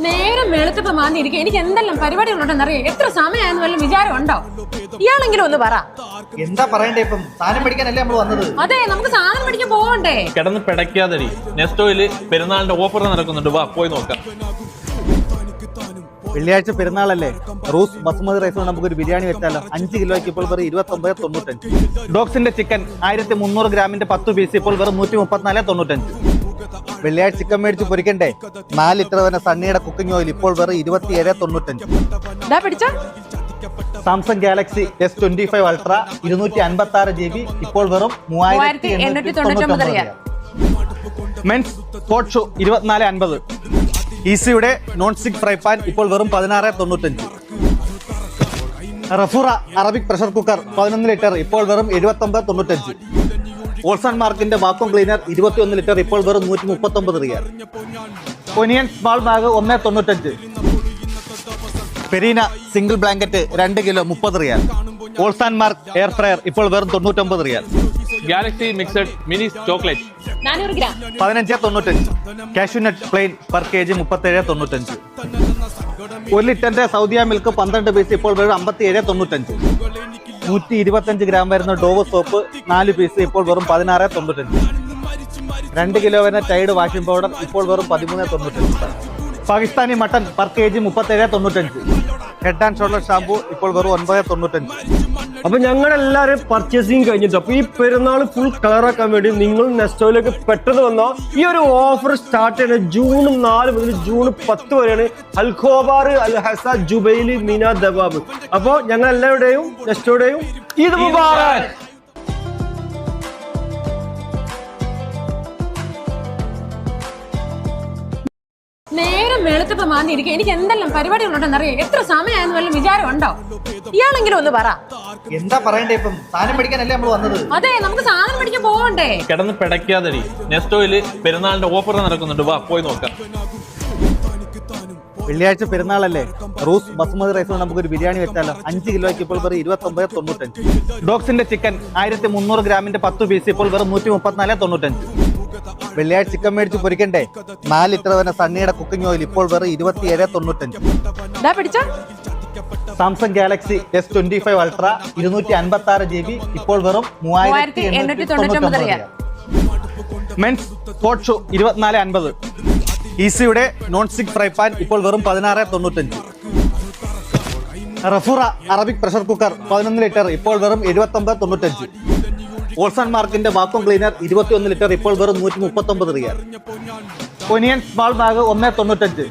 നേരം വെളുത്തപ്പോ മാന്നിരിക്കും. എനിക്ക് എന്തെല്ലാം പരിപാടികളുണ്ടെന്നറിയാം. എത്ര സമയമായെന്ന് വല്ല വിചാരം ഉണ്ടോ? ഇയാളെങ്കിലും ഒന്ന് പറ. എന്താ പറയണ്ടേ? ഇപ്പം സാധനം മേടിക്കാനല്ലേ നമ്മൾ വന്നത്? അതെ, നമുക്ക് സാധനം മേടിക്കാൻ പോകണ്ടേ? കിടന്ന് പിടയ്ക്കാതടി. നെസ്റ്റോയില് പെരുന്നാളിന്റെ ഓഫർ നടക്കുന്നുണ്ട്, വാ പോയി നോക്കാം. വെള്ളിയാഴ്ച പെരുന്നാളല്ലേ? റൂസ് ബസുമതി റൈസ് നമുക്കൊരു ബിരിയാണി വെച്ചാലോ? 5 കിലോയ്ക്ക് ഇപ്പോൾ വെറും 29.95. ഡോഗ്സിന്റെ ചിക്കൻ 1300 ഗ്രാമിന്റെ 10 പീസ് ഇപ്പോൾ വെറും 134.95. വെള്ളിയാഴ്ച ചിക്കൻ മേടിച്ച് പൊരിക്കണ്ടേ? 4 ലിറ്റർ വരെ സണ്ണിയുടെ കുക്കിംഗ് ഓയിൽ ഇപ്പോൾ വെറും 27.95. Samsung Galaxy S25 ultra 256 GB ഇപ്പോൾ വെറും 3899. Men's sports shoe 24.50. ഈസിയുടെ നോൺ സ്റ്റിക് ഫ്രൈ പാൻ ഇപ്പോൾ വെറും 16.95. റഫൂറ അറബിക് പ്രഷർ കുക്കർ 11 ലിറ്റർ ഇപ്പോൾ വെറും 79.95. ഓൾസൺ മാർക്കിന്റെ വാക്വം ക്ലീനർ 21 ലിറ്റർ ഇപ്പോൾ വെറും 139 റിയാൽ. Onion small bag 1.95. പെരീന single blanket 2 kilo 30 riyal. Olsenmark air fryer ഇപ്പോൾ വെറും 99 riyal. Galaxy mixed mini chocolate 400 gram 15.95. Cashew nut plain per kg 37.95. 1 ലിറ്ററിന്റെ സൗദിയ മിൽക്ക് 12 പീസ് ഇപ്പോൾ വെറും 57.95. 125 ഗ്രാം വരുന്ന ഡോവ് സോപ്പ് 4 പീസ് ഇപ്പോൾ വെറും 16.95. 2 കിലോ വരുന്ന ടൈഡ് വാഷിംഗ് പൗഡർ ഇപ്പോൾ വെറും 13.95. Pakistani mutton per kg 37.95. Head and shoulder shampoo ഇപ്പോൾ വെറും 9.95. അപ്പൊ ഞങ്ങളെല്ലാരും പർച്ചേസിങ് കഴിഞ്ഞിട്ട് അപ്പൊ ഈ പെരുന്നാൾ ഫുൾ കളറാക്കാൻ വേണ്ടി നിങ്ങൾ നെസ്റ്റോയിലേക്ക് പെട്ടെന്ന് വന്നോ. ഈ ഒരു ഓഫർ സ്റ്റാർട്ട് ചെയ്യുന്നത് ജൂൺ 4 മുതൽ ജൂൺ 10 വരെയാണ്. അൽഖോബാർ, അൽ ഹസ, ജുബൈലി, മീന, ദബാബ്. അപ്പൊ ഞങ്ങൾ എല്ലാവരുടെയും നെസ്റ്റോയുടെയും ഈദ് മുബാറക്. നേരം വെളുത്തപ്പോ മാന്നിരിക്കും. എനിക്ക് എന്തെല്ലാം പരിപാടികളുണ്ടെന്നറിയാം. എത്ര സമയമായെന്ന് വല്ല വിചാരം ഉണ്ടോ? ഇയാളെങ്കിലും ഒന്ന് പറ. എന്താ പറയണ്ടേ? ഇപ്പം സാധനം മേടിക്കാനല്ലേ നമ്മൾ വന്നത്? അതെ, നമുക്ക് സാധനം മേടിക്കാൻ പോകണ്ടേ? കിടന്ന് പിടയ്ക്കാതടി. നെസ്റ്റോയില് പെരുന്നാളിന്റെ ഓഫർ നടക്കുന്നുണ്ട്, വാ പോയി നോക്കാം. വെള്ളിയാഴ്ച പെരുന്നാളല്ലേ? റൂസ് ബസുമതി റൈസ് നമുക്കൊരു ബിരിയാണി വെച്ചാലോ? 5 കിലോയ്ക്ക് ഇപ്പോൾ വെറും 29.95. ഡോഗ്സിന്റെ ചിക്കൻ 1300 ഗ്രാമിന്റെ 10 പീസ് ഇപ്പോൾ വെറും 134.95. വെള്ളിയാഴ്ച ചിക്കൻ മേടിച്ച് പൊരിക്കണ്ടേ? 4 ലിറ്റർ വരെ സണ്ണിയുടെ കുക്കിംഗ് ഓയിൽ ഇപ്പോൾ വെറും 27.95. Samsung Galaxy S25 ultra 256 GB ഇപ്പോൾ വെറും 3899. Men's sports shoe 24.50. ഈസിയുടെ നോൺ സ്റ്റിക് ഫ്രൈ പാൻ ഇപ്പോൾ വെറും 16.95. റഫൂറ അറബിക് പ്രഷർ കുക്കർ 11 ലിറ്റർ ഇപ്പോൾ വെറും 79.95. ഓൾസൺ മാർക്കിന്റെ വാക്വം ക്ലീനർ 21 ലിറ്റർ ഇപ്പോൾ വെറും 139 റിയാൽ. Onion small bag 1.95.